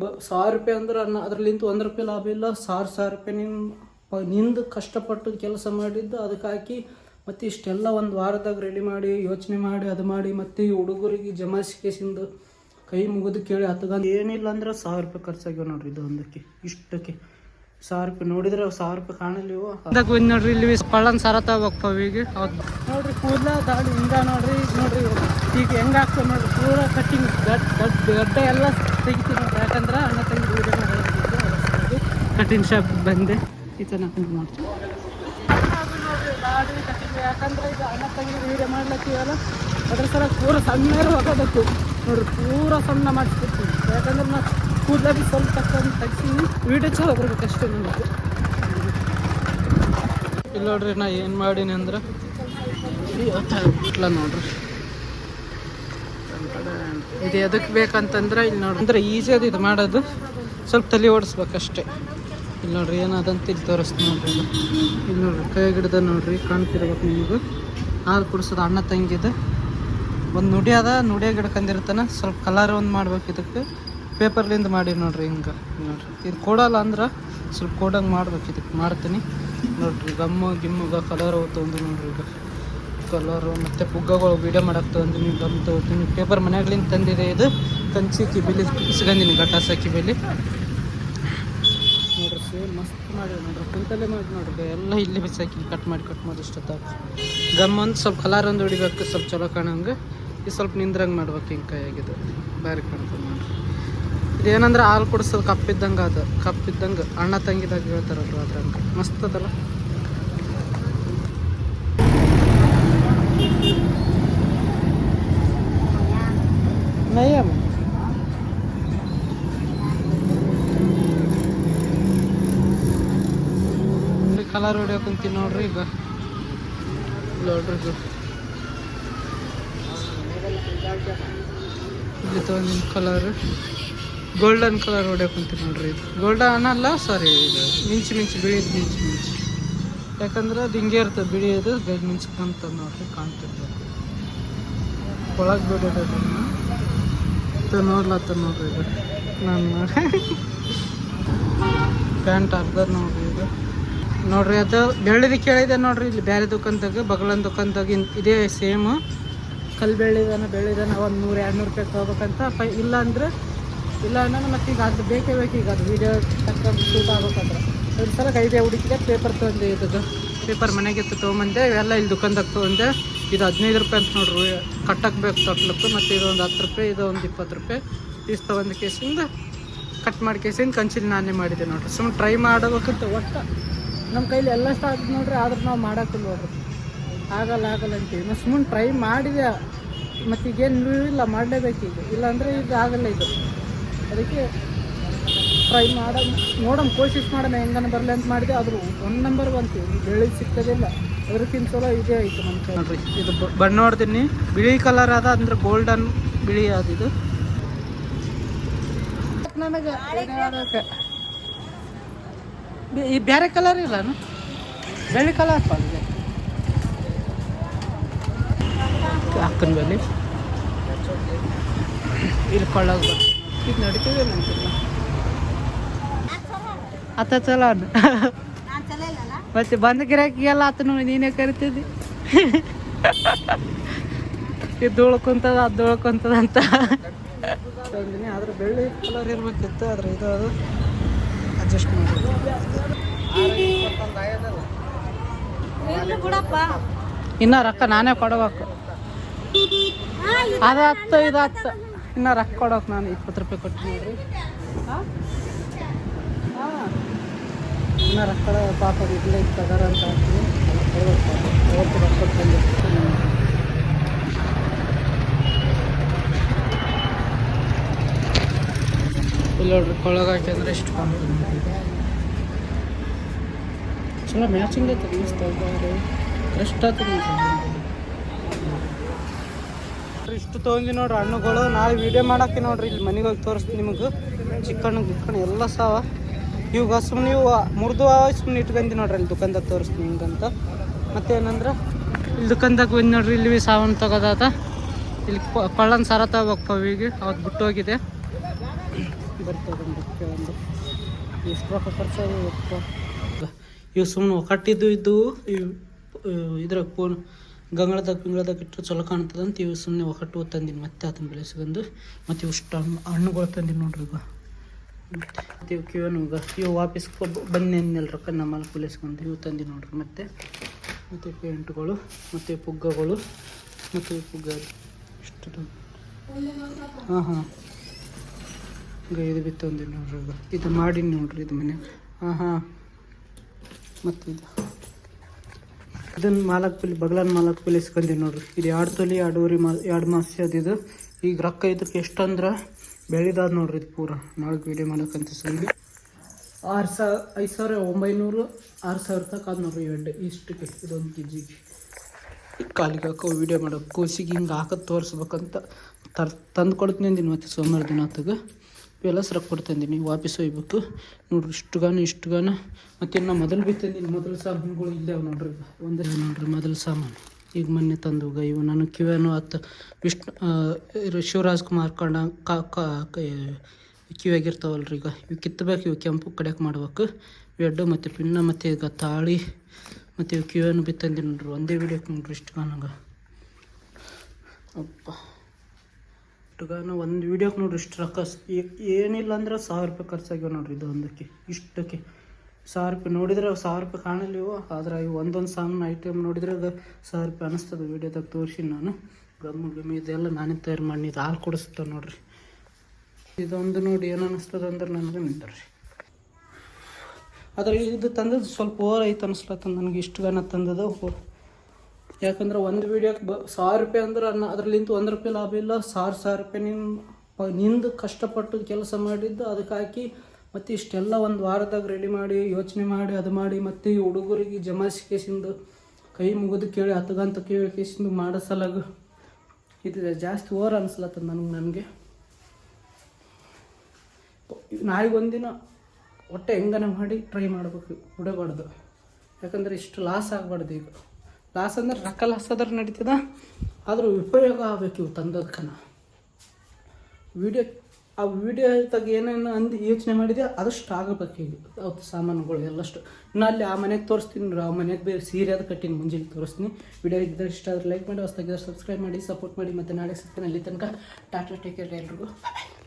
₹1000 ಅಂದ್ರೆ ಅದರಲ್ಲಿಂತ ₹1 ಲಾಭ ಇಲ್ಲ. ₹1000 ನಿಂದು ಕಷ್ಟಪಟ್ಟು ಕೆಲಸ ಮಾಡಿದ್ದು ಅದಕ್ಕೆ ಹಾಕಿ ಮತ್ತು ಇಷ್ಟೆಲ್ಲ ಒಂದು ವಾರದಾಗ ರೆಡಿ ಮಾಡಿ ಯೋಚನೆ ಮಾಡಿ ಅದು ಮಾಡಿ ಮತ್ತು ಈ ಹುಡುಗರಿಗೆ ಜಮಾಯಿಸಿಕೆಸಿಂದು ಕೈ ಮುಗಿದು ಕೇಳಿ ಹತ್ತಗಂದು ಏನಿಲ್ಲ ಅಂದ್ರೆ ₹1000 ಖರ್ಚಾಗ್ಯಾವ ನೋಡ್ರಿ. ಇದು ಒಂದಕ್ಕೆ ಇಷ್ಟಕ್ಕೆ ₹1000 ನೋಡಿದ್ರೆ ₹1000 ಕಾಣಲಿ ಇವು. ಅದಕ್ಕೆ ಬಂದು ನೋಡ್ರಿ ಇಲ್ಲಿ ಪಳ್ಳನ್ ಸಾರ ತಗೋಬೇಕು ಪವಿಗೆ. ಹೌದು ನೋಡ್ರಿ ಕೂದಲ ದಾಡಿ ಹಿಂಗ ನೋಡ್ರಿ. ನೋಡ್ರಿ ಈಗ ಹೆಂಗೆ ಆಗ್ತದೆ ನೋಡ್ರಿ ಪೂರ ಕಟ್ಟಿಂಗ್ ಗಡ್ಡ ಎಲ್ಲ ತೆಗಿತೀವಿ ನೋಡ್ರಿ. ಯಾಕಂದ್ರೆ ಅಣ್ಣ ತಂಗಿ ವೀಡಿಯೋ ಮಾಡೋದು ಕಟಿಂಗ್ ಶಾಪ್ ಬಂದೆ ಈ ಥರ ಮಾಡ್ತೀವಿ ನೋಡ್ರಿ ದಾಡಿ ಕಟ್ಟಿಂಗ್. ಯಾಕಂದ್ರೆ ಈಗ ಅಣ್ಣ ತಂಗಿ ವೀಡಿಯೋ ಮಾಡ್ಲತ್ತೀವಲ್ಲ ಅದ್ರ ಸಲ ಪೂರ ಸಣ್ಣ ಹೋಗೋದಕ್ಕೆ ನೋಡ್ರಿ ಪೂರ ಸಣ್ಣ ಮಾಡಿಸ್ಬಿಡ್ತೀವಿ. ಯಾಕಂದ್ರೆ ನಾವು ಕೂದಲ ಭೀ ಸ್ವಲ್ಪ ತಕ್ಕಂಡು ತೆಗ್ಸೀನಿ ವೀಡಿಯೋ ಚಲೋ ಬರ್ಬೇಕು ಅಷ್ಟೇ ನನಗೆ. ಇಲ್ಲಿ ನೋಡ್ರಿ ನಾ ಏನು ಮಾಡೀನಿ ಅಂದ್ರೆ ಇಲ್ಲ ನೋಡ್ರಿ ಇದು ಎದಕ್ಕೆ ಬೇಕಂತಂದ್ರೆ ಇಲ್ಲಿ ನೋಡ್ರಿ ಅಂದ್ರೆ ಈಸಿ ಅದು ಇದು ಮಾಡೋದು, ಸ್ವಲ್ಪ ತಲೆ ಓಡಿಸ್ಬೇಕಷ್ಟೇ. ಇಲ್ಲಿ ನೋಡ್ರಿ ಏನದಂತ ಇಲ್ಲಿ ತೋರಿಸ್ತೀನಿ ನೋಡ್ರಿ. ಇಲ್ಲಿ ನೋಡ್ರಿ ಕೈ ಗಿಡದ ನೋಡ್ರಿ ಕಾಣ್ತಿರ್ಬೇಕು ನಿಮಗೂ. ಹಾಲು ಕುಡಿಸೋದು ಅಣ್ಣ ತಂಗಿದೆ. ಒಂದು ನುಡಿ ಅದ, ನುಡಿಯಾಗ ಹಿಡ್ಕೊಂಡಿರ್ತಾನೆ. ಸ್ವಲ್ಪ ಕಲರ್ ಒಂದು ಮಾಡ್ಬೇಕು ಇದಕ್ಕೆ. ಪೇಪರ್ಲಿಂದ ಮಾಡಿ ನೋಡ್ರಿ ಹಿಂಗೆ ನೋಡ್ರಿ. ಇದು ಕೊಡಲ್ಲ ಅಂದ್ರೆ ಸ್ವಲ್ಪ ಕೊಡಂಗೆ ಮಾಡ್ಬೇಕು. ಇದಕ್ಕೆ ಮಾಡ್ತೀನಿ ನೋಡ್ರಿ. ಗಿಮ್ಮುಗ ಕಲರ್ ತೊಗೊಂಡು ನೋಡ್ರಿ. ಈಗ ಕಲರು ಮತ್ತು ಪುಗ್ಗಗಳು ವೀಡಿಯೋ ಮಾಡಕ್ಕೆ ತೊಗೊಂಡಿನಿ. ಗಮ್ ತೊಗೊತೀನಿ. ಪೇಪರ್ ಮನೆಯಾಗ್ಲಿಂದ ತಂದಿದೆ. ಇದು ಕಂಚಿ ಕಿಬಿಲಿ ಇಸ್ಕೊಂಡಿನಿ ಗಟಾಸ ಕಿಬಿಲಿ ನೋಡ್ರಿ. ಸೇಮ್ ಮಸ್ತ್ ಮಾಡಿ ನೋಡ್ರಿ. ಕುಂತಲ್ಲೇ ಮಾಡಿ ನೋಡ್ರಿ. ಎಲ್ಲ ಇಲ್ಲಿ ಬಿಸಾಕಿ ಕಟ್ ಮಾಡಿ ಇಷ್ಟೊತ್ತಾಗ ಗಮ್ ಒಂದು ಸ್ವಲ್ಪ ಕಲರ್ ಒಂದು ಹೊಡಿಬೇಕು ಸ್ವಲ್ಪ ಚಲೋ ಕಾಣಂಗೆ. ಇದು ಸ್ವಲ್ಪ ನಿಂದ್ರಂಗೆ ಮಾಡ್ಬೇಕು ಹಿಂಗೆ ಕೈಯಾಗಿದ್ದು ಬೇರೆ ಕಾಣ್ತದೆ ನೋಡ್ರಿ. ಇದೇನಂದ್ರೆ ಹಾಲು ಕುಡಿಸೋದು ಕಪ್ಪಿದ್ದಂಗೆ ಅದು ಕಪ್ಪಿದ್ದಂಗೆ ಅಣ್ಣ ತಂಗಿದಾಗ ಹೇಳ್ತಾರಲ್ವ ಅದ್ರಂಗೆ ಮಸ್ತ್ ಅದಲ್ಲ. ನಯಮ್ ಕಲರ್ ಹೊಡಿಯೋಕಂತೀನಿ ನೋಡ್ರಿ. ಈಗ ನೋಡ್ರಿ ಇಲ್ಲಿ ತೊಗೊಂಡಿನ ಕಲರ್ ಗೋಲ್ಡನ್ ಕಲರ್ ಹೊಡಿಯೋಕಂತೀನಿ ನೋಡ್ರಿ. ಇದು ಗೋಲ್ಡನ್ ಅಲ್ಲ ಸಾರಿ, ಇದು ಮಿಂಚು ಬಿಳಿದು ಮಿಂಚು. ಯಾಕಂದ್ರೆ ಅದು ಹಿಂಗೆ ಇರ್ತದೆ ಬಿಳಿಯೋದು ಮಿಂಚ್ಕೊಂತ ನೋಡ್ರಿ ಕಾಣ್ತಿರ್ಬೇಕು. ಒಳಗೆ ಬಿಡೋದನ್ನ ನೋಡ್ಲತ್ತ ನೋಡ್ರಿ. ಇದು ನಾನು ಪ್ಯಾಂಟ್ ಅರ್ಧ ನೋಡ್ರಿ. ಇದು ನೋಡ್ರಿ ಅದು ಬೆಳ್ಳಿದು ಕೇಳಿದೆ ನೋಡ್ರಿ. ಇಲ್ಲಿ ಬೇರೆ ದುಕಾನ್ದಾಗ ಬಗಲನ್ ದುಕಾನ್ದಾಗ ಇದೇ ಸೇಮು ಕಲ್ಲು ಬೆಳ್ಳಿದಾನ ಒಂದು ₹100-200 ತೊಗೋಬೇಕಂತ. ಇಲ್ಲ ಅಂದ್ರೆ ಮತ್ತೆ ಈಗ ಅದು ಬೇಕೇ ಬೇಕು. ಈಗ ಅದು ವೀಡಿಯೋ ತಕ್ಕಂಡು ಶೂಟ್ ಆಗ್ಬೇಕಂದ್ರೆ ಅದ್ರ ಸಲ ಐದೇ ಹುಡುಕಿದೆ ಪೇಪರ್ ತೊಗೊಂಡೆ. ಇದು ಪೇಪರ್ ಮನೆಗೆ ತೊಗೊಂಬಂದೆ. ಇವೆಲ್ಲ ಇಲ್ಲಿ ದುಕಾನ್ದಾಗ ತೊಗೊಂಡೆ. ಇದು ₹15 ಅಂತ ನೋಡ್ರಿ. ಕಟ್ಟಕ್ಕೆ ಬೇಕು ತೊಟ್ಲಕ್ಕೆ. ಮತ್ತು ಇದೊಂದು ₹10, ಇದೊಂದು ₹20 ಪೀಸ್ ತೊಗೊಂಡು ಕೇಸಿಂದ ಕಟ್ ಮಾಡಿ ಕೇಸಿಂದ ಕಂಚಿಲಿ ನಾನೇ ಮಾಡಿದ್ದೆ ನೋಡ್ರಿ. ಸುಮ್ಮನೆ ಟ್ರೈ ಮಾಡಬೇಕಂತ ಒಟ್ಟು ನಮ್ಮ ಕೈಲಿ ಎಲ್ಲ ಸ್ಟಾರ್ಟ್ ನೋಡ್ರಿ. ಆದ್ರೆ ನಾವು ಮಾಡೋಕ್ಕಿಲ್ಲ ನೋಡ್ರಿ. ಆಗಲ್ಲ ಅಂತೀವಿ. ನಾವು ಸುಮ್ಮನೆ ಟ್ರೈ ಮಾಡಿದೆ. ಮತ್ತು ಈಗೇನು ಇಲ್ಲ ಮಾಡಲೇಬೇಕು ಈಗ. ಇಲ್ಲಾಂದರೆ ಈಗ ಆಗಲ್ಲ ಇದು. ಅದಕ್ಕೆ ಟ್ರೈ ನೋಡೋಣ ಕೋಶಿಶ್ ಮಾಡೋಣ ಹೆಂಗನ ಬರಲಿ ಅಂತ ಮಾಡಿದೆ. ಆದರೂ 1 ನಂಬರ್ ಬಂತೀವಿ. ಬೆಳ್ಳಿ ಸಿಗ್ತದಿಲ್ಲ. ಅದಕ್ಕಿಂತ ಚಲೋ ಇದೇ ಆಯಿತು ನಮ್ಮ ಕೈ ನೋಡ್ರಿ. ಇದು ಬಣ್ಣ ನೋಡ್ತೀನಿ ಬಿಳಿ ಕಲರ್ ಅದ ಅಂದ್ರೆ ಗೋಲ್ಡನ್ ಬಿಳಿ ಅದಿದು. ನನಗೆ ಈ ಬೇರೆ ಕಲರ್ ಇಲ್ಲ ಬೆಳ್ಳಿ ಕಲರ್ ಬಂದಿದೆ ಅಕ್ಕನ ಬೆಲೆ ಇಲ್ಲಿ ಕೊಳ್ಳೋದು ಇದು ನಡೀತಿದೆ ನಂತಿಲ್ಲ ಅತ್ತ ಚಲೋ ಮತ್ತೆ ಬಂದ ಗಿರಾಕಿಗೆಲ್ಲ ಆತನು ನೀನೇ ಕರಿತಿದ್ದಿ. ಇದು ಧೂಳ್ಕೊಂತದ ಅದು ಧೂಳ್ಕೊಂತದ ಅಂತ ಆದ್ರೆ ಬೆಳ್ಳಿ ಕಲರ್ ಇರ್ಬೇಕಿತ್ತು. ಆದ್ರೆ ಇದು ಅದು ಅಡ್ಜಸ್ಟ್ ಮಾಡಿ ಇನ್ನ ರೊಕ್ಕ ನಾನೇ ಕೊಡಬೇಕು. ಅದು 10 ಇದು 10 ಇನ್ನ ರೊಕ್ಕ ಕೊಡೋಕೆ ನಾನು ₹20 ಕೊಟ್ಟು ನೋಡ್ರಿ. ಇನ್ನ ರೊಕ್ಕ ಪಾಪ ಇಡ್ಲಿ ತಗೋರ ಅಂತ ಹಾಕ್ತೀನಿ. ಇಲ್ಲಿ ನೋಡ್ರಿ ಕೊಳಗ ಹಾಕಿದ್ರೆ ಎಷ್ಟು ಕಾಣ್ತದೆ. ಚಲೋ ಮ್ಯಾಚಿಂಗ್ ಐತೆ ಮಸ್ತಾಗ್ತಾರೆ. ಎಷ್ಟು ಆಗ್ತದೆ ಇಷ್ಟು ತೊಗೊಂಡು ನೋಡ್ರಿ ಹಣ್ಣುಗಳು. ನಾಳೆ ವೀಡಿಯೋ ಮಾಡಕ್ಕೆ ನೋಡ್ರಿ ಇಲ್ಲಿ ಮನೆಗೆ ಹೋಗಿ ತೋರಿಸ್ತೀನಿ ನಿಮಗೆ. ಚಿಕ್ಕಣ್ಣ ಎಲ್ಲ ಸಾವ ಇವಾಗ ಸುಮ್ಮನೆ ನೀವು ಮುರಿದು ಸುಮ್ಮನೆ ಇಟ್ಕೊಂಡಿ ನೋಡ್ರಿ. ಇಲ್ಲಿ ದುಕಾನ್ದಾಗ ತೋರಿಸ್ತೀನಿ ಹಿಂಗಂತ. ಮತ್ತೇನಂದ್ರೆ ಇಲ್ಲಿ ದುಕಾನ್ದಾಗ ಬಂದು ನೋಡ್ರಿ. ಇಲ್ಲಿ ಸಾವನ್ ತಗೋದಾತ. ಇಲ್ಲಿ ಪಳ್ಳನ್ ಸಾರ ತಗೋಬೇಕು ಪವಿಗೆ. ಅವತ್ತು ಬಿಟ್ಟು ಹೋಗಿದೆ. ಬರ್ತದೆ ಒಂದು ಎಷ್ಟು ರೊಕ್ಕ ಖರ್ಚಾಗ ಇವು ಸುಮ್ಮನೆ ಕಟ್ಟಿದ್ದು ಇದ್ದು ಇವು ಇದ್ರಾಗ ಫೋನ್ ಗಂಗಳದಾಗ ಇಟ್ಟರೆ ಚಲೋ ಕಾಣ್ತದಂತ ಇವು ಸುಮ್ಮನೆ ಒಕ್ಕಟ್ಟು ತಂದಿನಿ ಮತ್ತೆ ಅದನ್ನ ಬೆಳೆಸ್ಕೊಂಡು ಮತ್ತು ಇವು ಇಷ್ಟು ಹಣ್ಣುಗಳು ತಂದಿನಿ ನೋಡ್ರಿ ಈಗ ಮತ್ತು ಇವು ಕಿವನುಗ ಇವು ವಾಪಸ್ ಬನ್ನಿ ಅಂದೆಲ್ಲ ರೊಕ್ಕ ನಮ್ಮಲ್ಲಿ ಕುಲಿಸ್ಕೊಂಡು ಇವು ತಂದಿ ನೋಡ್ರಿ ಮತ್ತು ಪೇಂಟ್ಗಳು ಮತ್ತು ಪುಗ್ಗಗಳು ಮತ್ತು ಪುಗ್ಗ ಇಷ್ಟು ಹಾಂ ಈಗ ಇದು ಬಿತ್ತಂದಿ ನೋಡ್ರಿ ಈಗ ಇದು ಮಾಡೀನಿ ನೋಡ್ರಿ ಇದು ಮನೆ ಹಾಂ ಮತ್ತು ಇದನ್ನು ಬಗಲನ್ ಮಾಲಕ್ ಪುಲಿ ಇಸ್ಕೊಂಡಿ ನೋಡ್ರಿ ಇದು 2 ತೊಲಿ 2 ಮಾಸ ಅದು ಈಗ ರೊಕ್ಕ ಇದಕ್ಕೆ ಎಷ್ಟಂದ್ರೆ ಬೆಳೆದಾದ ನೋಡ್ರಿ ಇದು ಪೂರ ನಾಳೆ ವೀಡಿಯೋ ಮಾಡಕ್ಕಂತ ಸಂಗಿ 5,900 6,000 ತನಕ ಅದು ನೋಡ್ರಿ ಎಡ್ಡೆ ಇಷ್ಟಕ್ಕೆ ಇದೊಂದು ಕೆಜಿಗೆ ಕಾಲಿಗೆ ಹಾಕೋ ವೀಡಿಯೋ ಮಾಡೋಕೆ ಕೋಸಿಗೆ ಹಿಂಗೆ ಹಾಕೋದು ತೋರಿಸ್ಬೇಕಂತ ತಂದು ಕೊಡ್ತೀನಿ ಅಂದಿನಿ ಮತ್ತು ಸೋಮವಾರ ದಿನ ಆತಾಗ ಇವೆಲ್ಲ ಸರಕು ಕೊಡ್ತಂದಿನಿ ವಾಪಸ್ ಒಯ್ಬೇಕು ನೋಡ್ರಿ ಇಷ್ಟುಗಾನ ಮತ್ತು ಇನ್ನು ಮೊದಲು ಬಿತ್ತಂದಿನಿ ಮೊದಲು ಸಾಮಾನುಗಳು ಇದ್ದಾವೆ ನೋಡ್ರಿ ಒಂದೇ ನೋಡ್ರಿ ಮೊದಲು ಸಾಮಾನು ಈಗ ಮೊನ್ನೆ ತಂದು ಇವು ನಾನು ಕಿವಿನೂ ಆತ ಶಿವರಾಜ್ ಕುಮಾರ್ ಕಿವಿಯಾಗಿರ್ತಾವಲ್ರಿ ಈಗ ಇವು ಕಿತ್ತಬೇಕು ಇವು ಕೆಂಪು ಕಡೆಗೆ ಮಾಡ್ಬೇಕು ಎಡ್ಡು ಮತ್ತು ಪಿನ್ನ ಮತ್ತು ಈಗ ತಾಳಿ ಮತ್ತು ಇವು ಕಿವಿಯನ್ನು ಬಿತ್ತಂದಿನಿ ನೋಡ್ರಿ ಒಂದೇ ವಿಡಿಯೋಕ್ಕೆ ನೋಡ್ರಿ ಇಷ್ಟುಗಾನಾಗ ಅಪ್ಪ ಇಷ್ಟುಗಾನ ಒಂದು ವೀಡಿಯೋಕ್ಕೆ ನೋಡ್ರಿ ಇಷ್ಟು ರೊಕ್ಕ ಏನಿಲ್ಲ ಅಂದ್ರೆ 1,000 ರೂಪಾಯಿ ಖರ್ಚಾಗ್ಯಾವ ನೋಡ್ರಿ ಇದು ಒಂದಕ್ಕೆ ಇಷ್ಟಕ್ಕೆ 1,000 ರೂಪಾಯಿ ನೋಡಿದ್ರೆ 1,000 ರೂಪಾಯಿ ಕಾಣಲಿವು ಆದ್ರೆ ಇವು ಒಂದೊಂದು ಸಾಮಾನು ಐಟಮ್ ನೋಡಿದ್ರೆ 1,000 ರೂಪಾಯಿ ಅನ್ನಿಸ್ತದೆ ವೀಡಿಯೋದಾಗ ತೋರಿಸಿ ನಾನು ಗಮ್ಮಿ ಇದೆಲ್ಲ ನಾನೇ ತಯಾರು ಮಾಡಿ ಇದು ಹಾಲು ಕೊಡಿಸ್ತಾವೆ ನೋಡ್ರಿ ಇದೊಂದು ನೋಡಿ ಏನು ಅನ್ನಿಸ್ತದೆ ಅಂದ್ರೆ ನನಗೆ ನಿಂತರ್ರಿ ಆದರೆ ಇದು ತಂದದ್ದು ಸ್ವಲ್ಪ ಓವರ್ ಐತೆ ಅನಿಸ್ಲತ್ತ ನನಗೆ ಇಷ್ಟುಗಾನ ತಂದದ ಯಾಕಂದ್ರೆ ಒಂದು ವೀಡಿಯೋಕ್ಕೆ 1,000 ರೂಪಾಯಿ ಅಂದ್ರೆ ಅದರಲ್ಲಿಂತ 1 ರೂಪಾಯಿ ಲಾಭ ಇಲ್ಲ 1,000 ರೂಪಾಯಿ ನಿಂದು ಕಷ್ಟಪಟ್ಟು ಕೆಲಸ ಮಾಡಿದ್ದು ಅದಕ್ಕೆ ಹಾಕಿ ಮತ್ತು ಇಷ್ಟೆಲ್ಲ ಒಂದು ವಾರದಾಗ ರೆಡಿ ಮಾಡಿ ಯೋಚನೆ ಮಾಡಿ ಅದು ಮಾಡಿ ಮತ್ತು ಈ ಹುಡುಗರಿಗೆ ಜಮಾಯಿಸಿ ಕೇಸಿಂದು ಕೈ ಮುಗಿದು ಕೇಳಿ ಹತ್ತಗಂತ ಕೇಳಿ ಕೇಸಿಂದು ಮಾಡೋ ಸಲಾಗ ಇದು ಜಾಸ್ತಿ ಓವರ್ ಅನಿಸ್ಲತ್ತದ ನನಗೆ ನಾಳೆಗೆ ಒಂದಿನ ಒಟ್ಟೆ ಹೆಂಗನ ಮಾಡಿ ಟ್ರೈ ಮಾಡಬೇಕು ಬಿಡಬಾರ್ದು ಯಾಕಂದ್ರೆ ಇಷ್ಟು ಲಾಸ್ ಆಗಬಾರ್ದು ಈಗ ಲಾಸ್ ಅಂದ್ರೆ ರೊಕ್ಕ ಲಾಸ್ ಆದ್ರೆ ನಡೀತದ ಆದರೂ ಉಪಯೋಗ ಆಗಬೇಕು ಇವು ತಂದದಕ್ಕನ ವೀಡಿಯೋದಾಗ ಏನೇನು ಯೋಚನೆ ಮಾಡಿದೆ ಅದಷ್ಟು ಆಗಬೇಕು ಈಗ ಅವತ್ತು ಸಾಮಾನುಗಳು ಎಲ್ಲಷ್ಟು ಇನ್ನು ಅಲ್ಲಿ ಆ ಮನೆಗೆ ತೋರಿಸ್ತೀನಿ ಆ ಮನೆಗೆ ಬೇರೆ ಸೀರೆ ಅದು ಕಟ್ಟಿನಿ ಮುಂಜಾನೆ ತೋರಿಸ್ತೀನಿ ವಿಡಿಯೋ ಇದ್ದರೆ ಇಷ್ಟ ಆದ್ರೆ ಲೈಕ್ ಮಾಡಿ ಹೊಸ್ದಾಗಿದ್ರೆ ಸಬ್ಸ್ಕ್ರೈಬ್ ಮಾಡಿ ಸಪೋರ್ಟ್ ಮಾಡಿ ಮತ್ತು ನಾಳೆ ಸಿಗ್ತೀನಿ ಅಲ್ಲಿ ತನಕ ಟಾಟಾ ಟೇಕ್ ಕೇರ್ ಎಲ್ರಿಗೂ ಬಾಯ್.